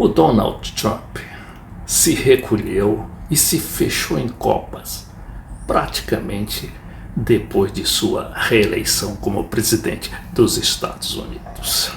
O Donald Trump se recolheu e se fechou em copas, praticamente depois de sua reeleição como presidente dos Estados Unidos.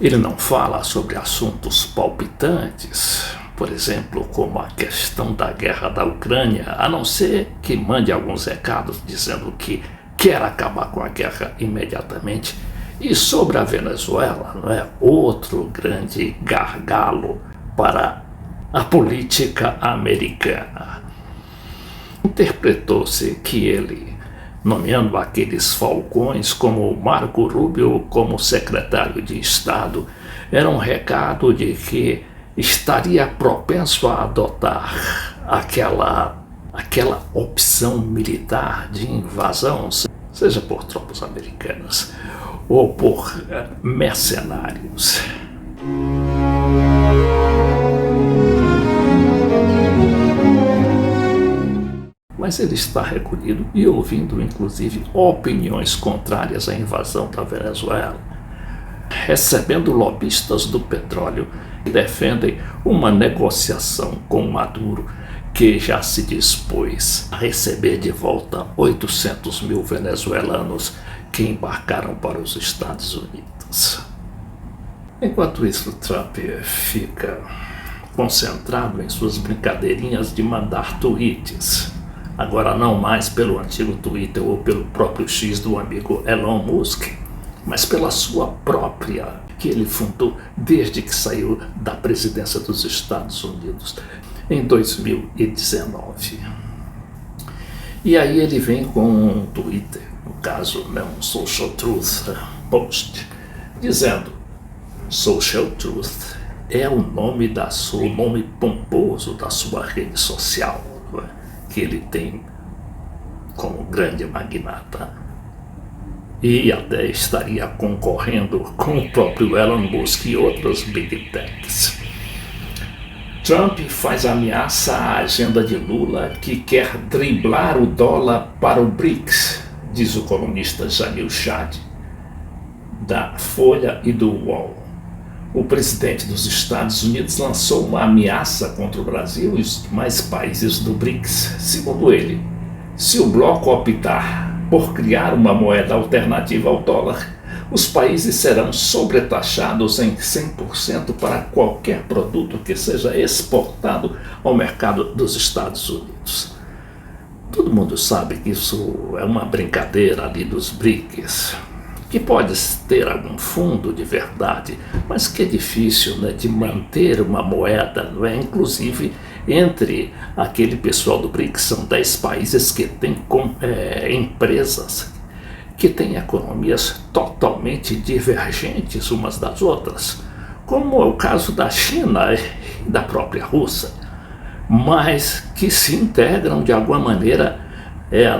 Ele não fala sobre assuntos palpitantes, por exemplo, como a questão da guerra da Ucrânia, a não ser que mande alguns recados dizendo que quer acabar com a guerra imediatamente. E sobre a Venezuela, não é outro grande gargalo para a política americana. Interpretou-se que ele, nomeando aqueles falcões como Marco Rubio como secretário de Estado, era um recado de que estaria propenso a adotar aquela opção militar de invasão, seja por tropas americanas ou por mercenários. Mas ele está recolhido e ouvindo, inclusive, opiniões contrárias à invasão da Venezuela, recebendo lobistas do petróleo que defendem uma negociação com Maduro, que já se dispôs a receber de volta 800 mil venezuelanos que embarcaram para os Estados Unidos. Enquanto isso, Trump fica concentrado em suas brincadeirinhas de mandar tweets, agora não mais pelo antigo Twitter ou pelo próprio X do amigo Elon Musk, mas pela sua própria, que ele fundou desde que saiu da presidência dos Estados Unidos em 2019. E aí ele vem com um Twitter, no caso, um Social Truth Post, dizendo: Social Truth é o nome nome pomposo da sua rede social, que ele tem como grande magnata, e até estaria concorrendo com o próprio Elon Musk e outras Big Techs. Trump faz ameaça à agenda de Lula, que quer driblar o dólar para o BRICS, diz o colunista Jamil Chad, da Folha e do UOL. O presidente dos Estados Unidos lançou uma ameaça contra o Brasil e os demais países do BRICS. Segundo ele, se o bloco optar por criar uma moeda alternativa ao dólar, os países serão sobretaxados em 100% para qualquer produto que seja exportado ao mercado dos Estados Unidos. Todo mundo sabe que isso é uma brincadeira ali dos BRICS, que pode ter algum fundo de verdade, mas que é difícil, de manter uma moeda, inclusive entre aquele pessoal do BRICS, são 10 países que têm empresas que têm economias totalmente divergentes umas das outras, como é o caso da China e da própria Rússia, mas que se integram de alguma maneira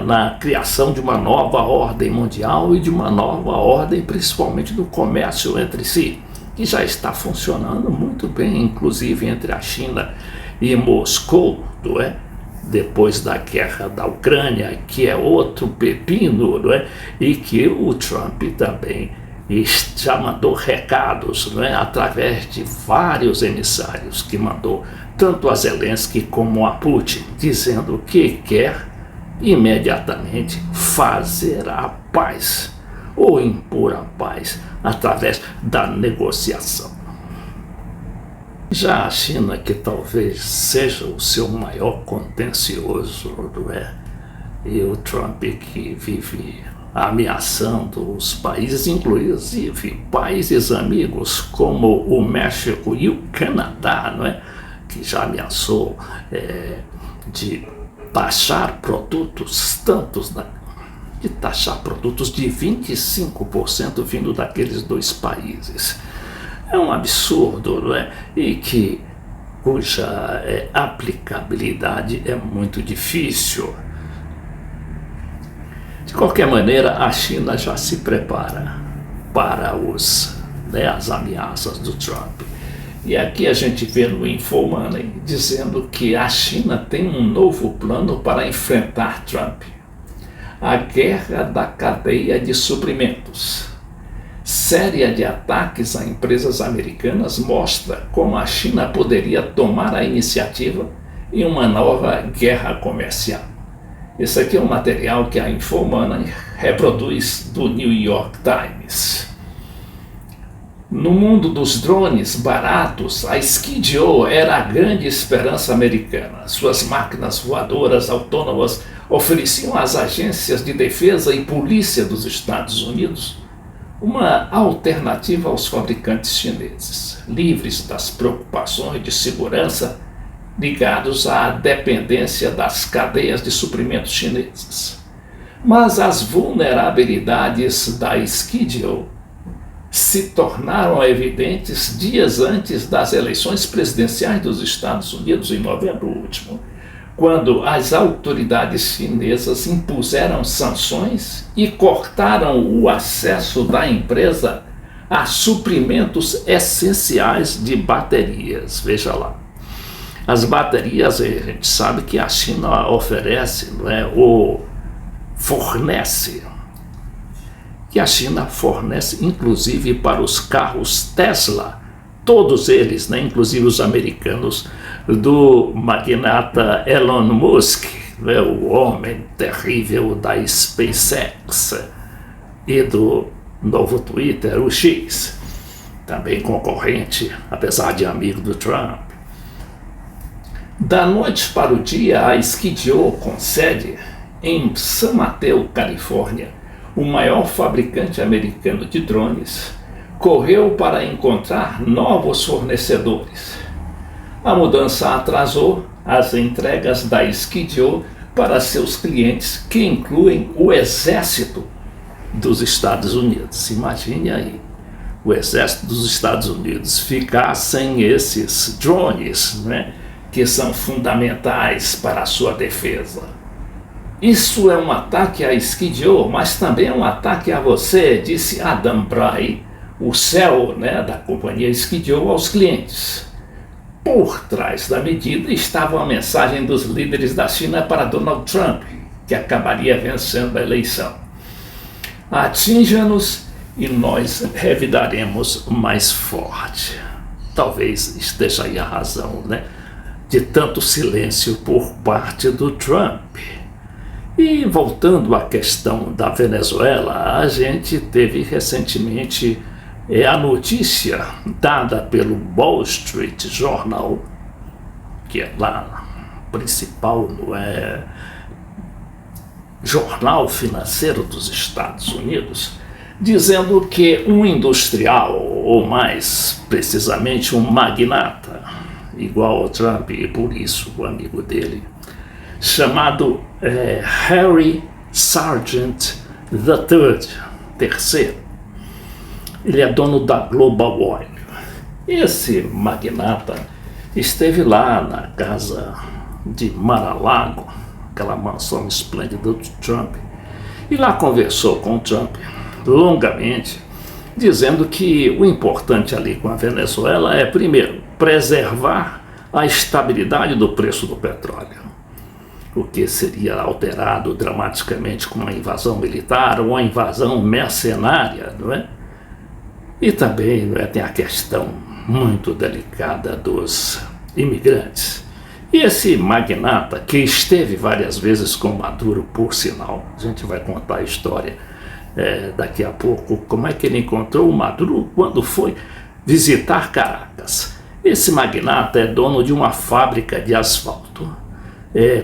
na criação de uma nova ordem mundial e de uma nova ordem principalmente do comércio entre si, que já está funcionando muito bem, inclusive entre a China e Moscou, depois da guerra da Ucrânia, que é outro pepino, e que o Trump também já mandou recados, através de vários emissários que mandou tanto a Zelensky como a Putin, dizendo que quer imediatamente fazer a paz ou impor a paz através da negociação. Já a China, que talvez seja o seu maior contencioso, e o Trump, que vive ameaçando os países, inclusive países amigos como o México e o Canadá, que já ameaçou de taxar produtos de taxar produtos de 25% vindo daqueles dois países. É um absurdo, e cuja aplicabilidade é muito difícil. De qualquer maneira, a China já se prepara para as ameaças do Trump. E aqui a gente vê no InfoMoney dizendo que a China tem um novo plano para enfrentar Trump: a guerra da cadeia de suprimentos. série de ataques a empresas americanas mostra como a China poderia tomar a iniciativa em uma nova guerra comercial. Esse aqui é um material que a Infomoney reproduz do New York Times. No mundo dos drones baratos, a Skydio era a grande esperança americana. Suas máquinas voadoras autônomas ofereciam às agências de defesa e polícia dos Estados Unidos uma alternativa aos fabricantes chineses, livres das preocupações de segurança ligados à dependência das cadeias de suprimentos chinesas. Mas as vulnerabilidades da Skydio se tornaram evidentes dias antes das eleições presidenciais dos Estados Unidos, em novembro último, quando as autoridades chinesas impuseram sanções e cortaram o acesso da empresa a suprimentos essenciais de baterias. Veja lá. As baterias, a gente sabe que a China oferece, não é, ou fornece, que a China fornece inclusive para os carros Tesla, todos eles, né, inclusive os americanos, do magnata Elon Musk, né, o homem terrível da SpaceX, e do novo Twitter, o X, também concorrente, apesar de amigo do Trump. Da noite para o dia, a Skydio, com sede em San Mateo, Califórnia, o maior fabricante americano de drones, correu para encontrar novos fornecedores. A mudança atrasou as entregas da Skydio para seus clientes, que incluem o Exército dos Estados Unidos. Imagine aí, o Exército dos Estados Unidos ficar sem esses drones, né, que são fundamentais para a sua defesa. Isso é um ataque à Skydio, mas também é um ataque a você, disse Adam Bray, o CEO, né, da companhia Skydio, aos clientes. Por trás da medida estava a mensagem dos líderes da China para Donald Trump, que acabaria vencendo a eleição. Atinja-nos e nós revidaremos mais forte. Talvez esteja aí a razão, né, de tanto silêncio por parte do Trump. E voltando à questão da Venezuela, a gente teve recentemente a notícia dada pelo Wall Street Journal, que é lá o principal jornal financeiro dos Estados Unidos, dizendo que um industrial, ou mais precisamente um magnata, igual ao Trump e por isso o amigo dele, chamado Harry Sargent III, terceiro. Ele é dono da Global Oil. Esse magnata esteve lá na casa de Mar-a-Lago, aquela mansão esplêndida do Trump, e lá conversou com o Trump longamente, dizendo que o importante ali com a Venezuela é, primeiro, preservar a estabilidade do preço do petróleo, o que seria alterado dramaticamente com uma invasão militar ou uma invasão mercenária, não é? E também, não é, tem a questão muito delicada dos imigrantes. E esse magnata, que esteve várias vezes com Maduro, por sinal, a gente vai contar a história daqui a pouco, como é que ele encontrou o Maduro quando foi visitar Caracas. Esse magnata é dono de uma fábrica de asfalto,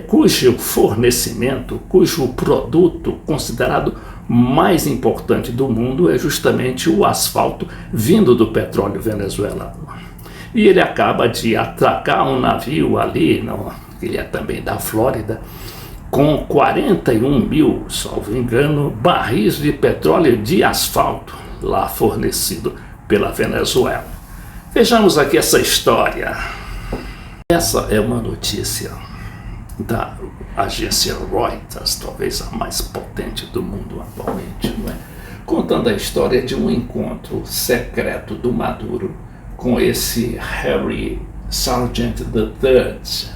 cujo fornecimento, cujo produto considerado mais importante do mundo é justamente o asfalto vindo do petróleo venezuelano. E ele acaba de atracar um navio ali, ele é também da Flórida, com 41 mil, salvo engano, barris de petróleo de asfalto lá fornecido pela Venezuela. Vejamos aqui essa história. Essa é uma notícia da agência Reuters, talvez a mais potente do mundo atualmente, não é? Contando a história de um encontro secreto do Maduro com esse Harry Sargent III.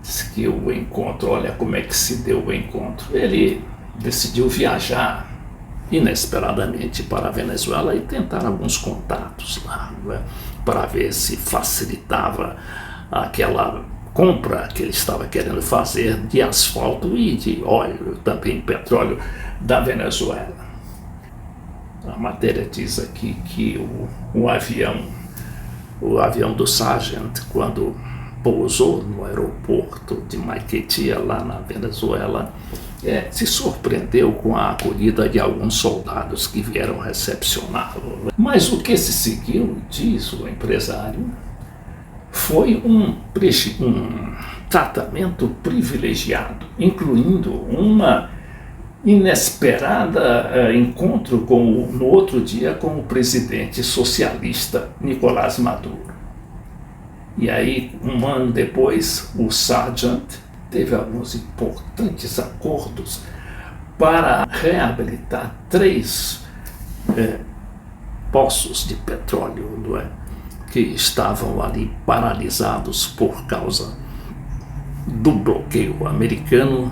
Diz que o encontro, olha como é que se deu o encontro. Ele decidiu viajar inesperadamente para a Venezuela e tentar alguns contatos lá, não é? Para ver se facilitava aquela compra que ele estava querendo fazer de asfalto e de óleo, também petróleo, da Venezuela. A matéria diz aqui que o avião do Sargent, quando pousou no aeroporto de Maiquetía, lá na Venezuela, se surpreendeu com a acolhida de alguns soldados que vieram recepcioná-lo. Mas o que se seguiu, diz o empresário, foi um tratamento privilegiado, incluindo uma inesperada encontro no outro dia com o presidente socialista Nicolás Maduro. E aí, um ano depois, o Sargent teve alguns importantes acordos para reabilitar 3 poços de petróleo, não é? Que estavam ali paralisados por causa do bloqueio americano.